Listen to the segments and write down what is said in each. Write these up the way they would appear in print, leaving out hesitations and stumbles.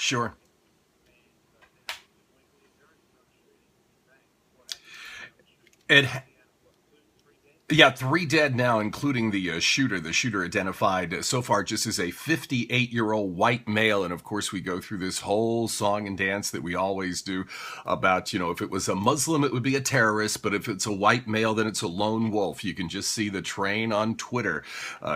Sure. It Yeah, three dead now, including the shooter. The shooter identified so far just as a 58-year-old white male. And of course, we go through this whole song and dance that we always do about, if it was a Muslim, it would be a terrorist. But if it's a white male, then it's a lone wolf. You can just see the train on Twitter.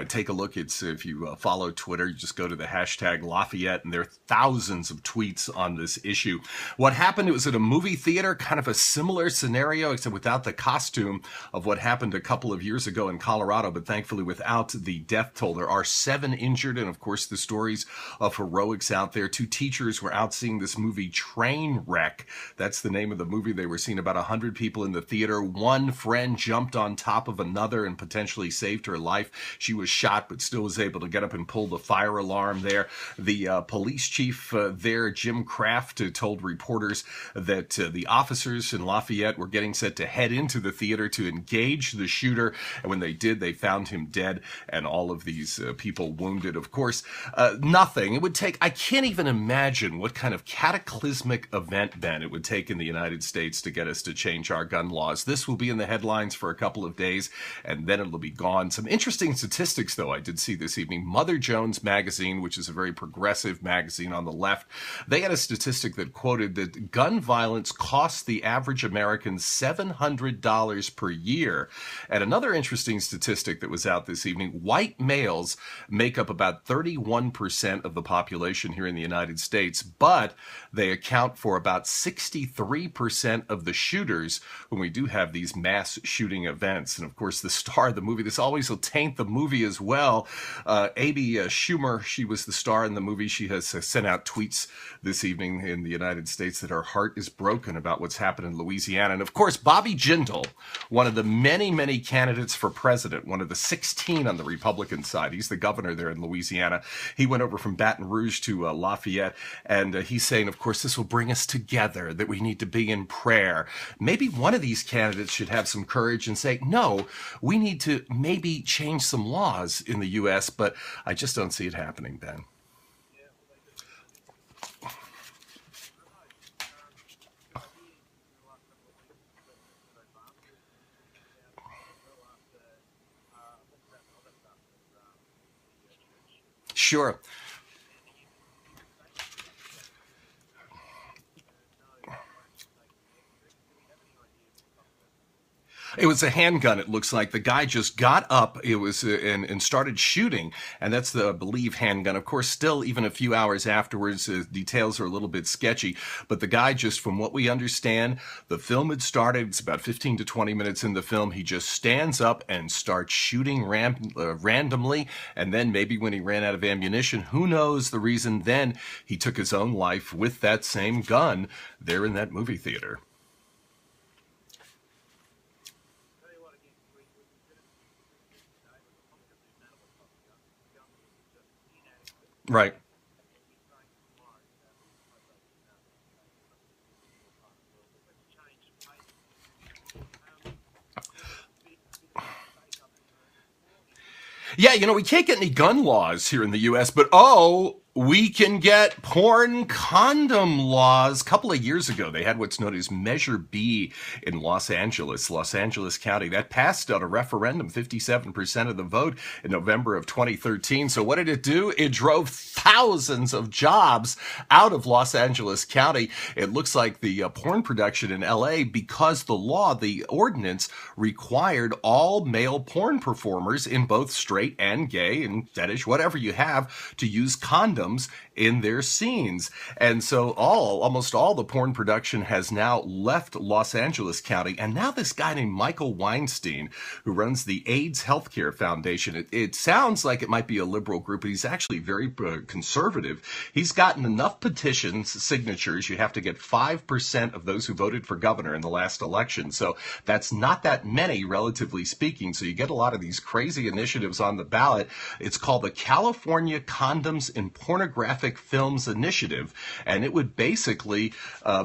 Take a look. If you follow Twitter, you just go to the hashtag Lafayette, and there are thousands of tweets on this issue. What happened, it was at a movie theater, kind of a similar scenario, except without the costume of what happened a couple of years ago in Colorado, but thankfully without the death toll. There are 7 injured, and of course the stories of heroics out there. 2 teachers were out seeing this movie Trainwreck. That's the name of the movie. They were seeing about 100 people in the theater. One friend jumped on top of another and potentially saved her life. She was shot, but still was able to get up and pull the fire alarm there. The police chief there, Jim Kraft, told reporters that the officers in Lafayette were getting set to head into the theater to engage the shooter. And when they did, they found him dead and all of these people wounded. Of course, nothing. It would take, I can't even imagine what kind of cataclysmic event, Ben, it would take in the United States to get us to change our gun laws. This will be in the headlines for a couple of days, and then it'll be gone. Some interesting statistics, though, I did see this evening. Mother Jones Magazine, which is a very progressive magazine on the left, they had a statistic that quoted that gun violence costs the average American $700 per year. And another interesting statistic that was out this evening, white males make up about 31% of the population here in the United States, but they account for about 63% of the shooters when we do have these mass shooting events. And of course, the star of the movie, this always will taint the movie as well. Amy Schumer, she was the star in the movie. She has sent out tweets this evening in the United States that her heart is broken about what's happened in Louisiana. And of course, Bobby Jindal, one of the many candidates for president, one of the 16 on the Republican side. He's the governor there in Louisiana. He went over from Baton Rouge to Lafayette, and he's saying, of course, this will bring us together, that we need to be in prayer. Maybe one of these candidates should have some courage and say, no, we need to maybe change some laws in the U.S., but I just don't see it happening, Ben. Sure. It was a handgun, it looks like. The guy just got up, it was and started shooting, and that's the, I believe, handgun. Of course, still, even a few hours afterwards, details are a little bit sketchy, but the guy just, from what we understand, the film had started, it's about 15 to 20 minutes in the film, he just stands up and starts shooting randomly, and then maybe when he ran out of ammunition, who knows the reason, then he took his own life with that same gun there in that movie theater. Right. Yeah, we can't get any gun laws here in the U.S., but we can get porn condom laws. A couple of years ago, they had what's known as Measure B in Los Angeles County. That passed on a referendum, 57% of the vote in November of 2013. So what did it do? It drove thousands of jobs out of Los Angeles County. It looks like the porn production in L.A., because the ordinance required all male porn performers in both straight and gay and fetish, whatever you have, to use condoms in their scenes. And so almost all the porn production has now left Los Angeles County. And now this guy named Michael Weinstein, who runs the AIDS Healthcare Foundation, it sounds like it might be a liberal group, but he's actually very conservative. He's gotten enough petitions, signatures. You have to get 5% of those who voted for governor in the last election. So that's not that many, relatively speaking. So you get a lot of these crazy initiatives on the ballot. It's called the California Condoms and Pornographic Pornographic Films Initiative, and it would basically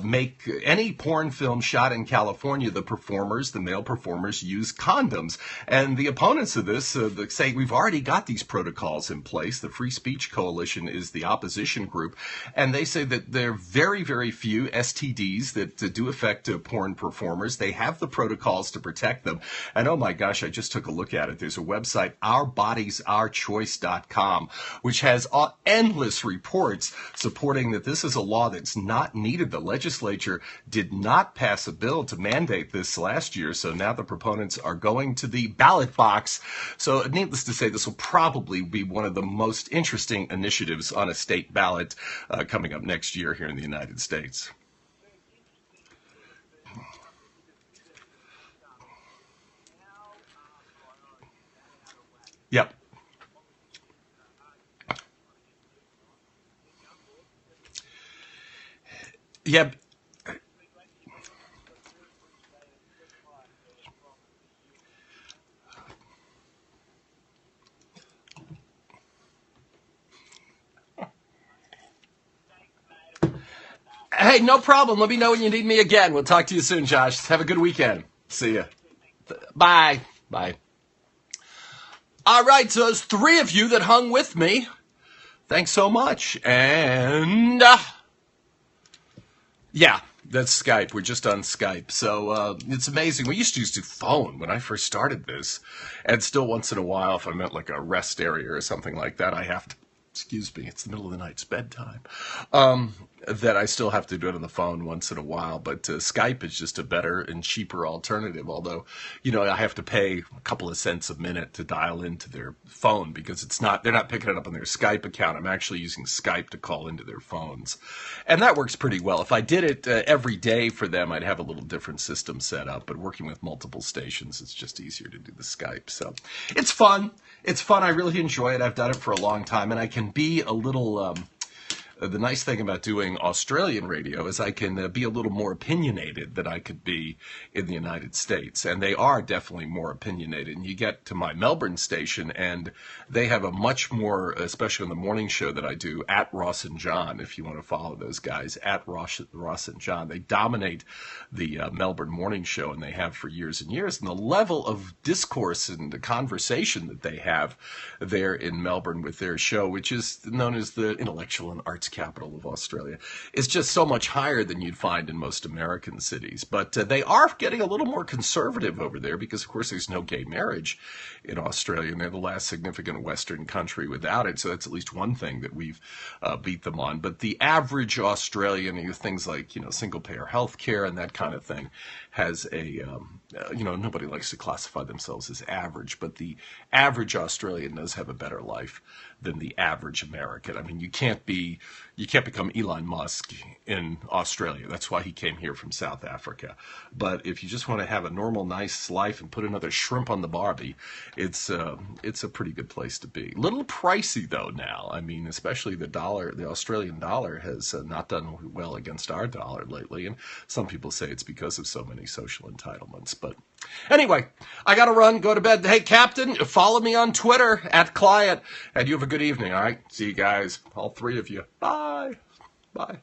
make any porn film shot in California, the male performers, use condoms. And the opponents of this say we've already got these protocols in place. The Free Speech Coalition is the opposition group, and they say that there are very, very few STDs that do affect porn performers. They have the protocols to protect them. And oh my gosh, I just took a look at it. There's a website, ourbodiesourchoice.com, which has endless reports supporting that this is a law that's not needed. The legislature did not pass a bill to mandate this last year, so now the proponents are going to the ballot box. So needless to say, this will probably be one of the most interesting initiatives on a state ballot coming up next year here in the United States. Yep. Yep. Hey, no problem. Let me know when you need me again. We'll talk to you soon, Josh. Have a good weekend. See ya. Bye. Bye. All right, so there's three of you that hung with me. Thanks so much. And yeah, that's Skype. We're just on Skype. So it's amazing. We used to use the phone when I first started this. And still once in a while, if I'm at like a rest area or something like that, I have to, excuse me, it's the middle of the night, it's bedtime, that I still have to do it on the phone once in a while. But Skype is just a better and cheaper alternative, although, I have to pay a couple of cents a minute to dial into their phone because they're not picking it up on their Skype account. I'm actually using Skype to call into their phones. And that works pretty well. If I did it every day for them, I'd have a little different system set up. But working with multiple stations, it's just easier to do the Skype. So it's fun. It's fun. I really enjoy it. I've done it for a long time, and I can be a little the nice thing about doing Australian radio is I can be a little more opinionated than I could be in the United States. And they are definitely more opinionated. And you get to my Melbourne station, and they have a much more, especially on the morning show that I do, at Ross and John, if you want to follow those guys, at Ross and John. They dominate the Melbourne morning show, and they have for years and years. And the level of discourse and the conversation that they have there in Melbourne with their show, which is known as the intellectual and arts capital of Australia, is just so much higher than you'd find in most American cities. But they are getting a little more conservative over there because, of course, there's no gay marriage in Australia, and they're the last significant Western country without it. So that's at least one thing that we've beat them on. But the average Australian, things like, single-payer health care and that kind of thing, has a, nobody likes to classify themselves as average, but the average Australian does have a better life than the average American. I mean, you can't become Elon Musk in Australia. That's why he came here from South Africa. But if you just want to have a normal, nice life and put another shrimp on the barbie, it's a pretty good place to be. Little pricey though now. I mean, especially the Australian dollar has not done well against our dollar lately, and some people say it's because of so many social entitlements. But anyway, I gotta run, go to bed. Hey, Captain, follow me on Twitter at Clyatt, and you have a good evening. All right, see you guys, all three of you. Bye. Bye.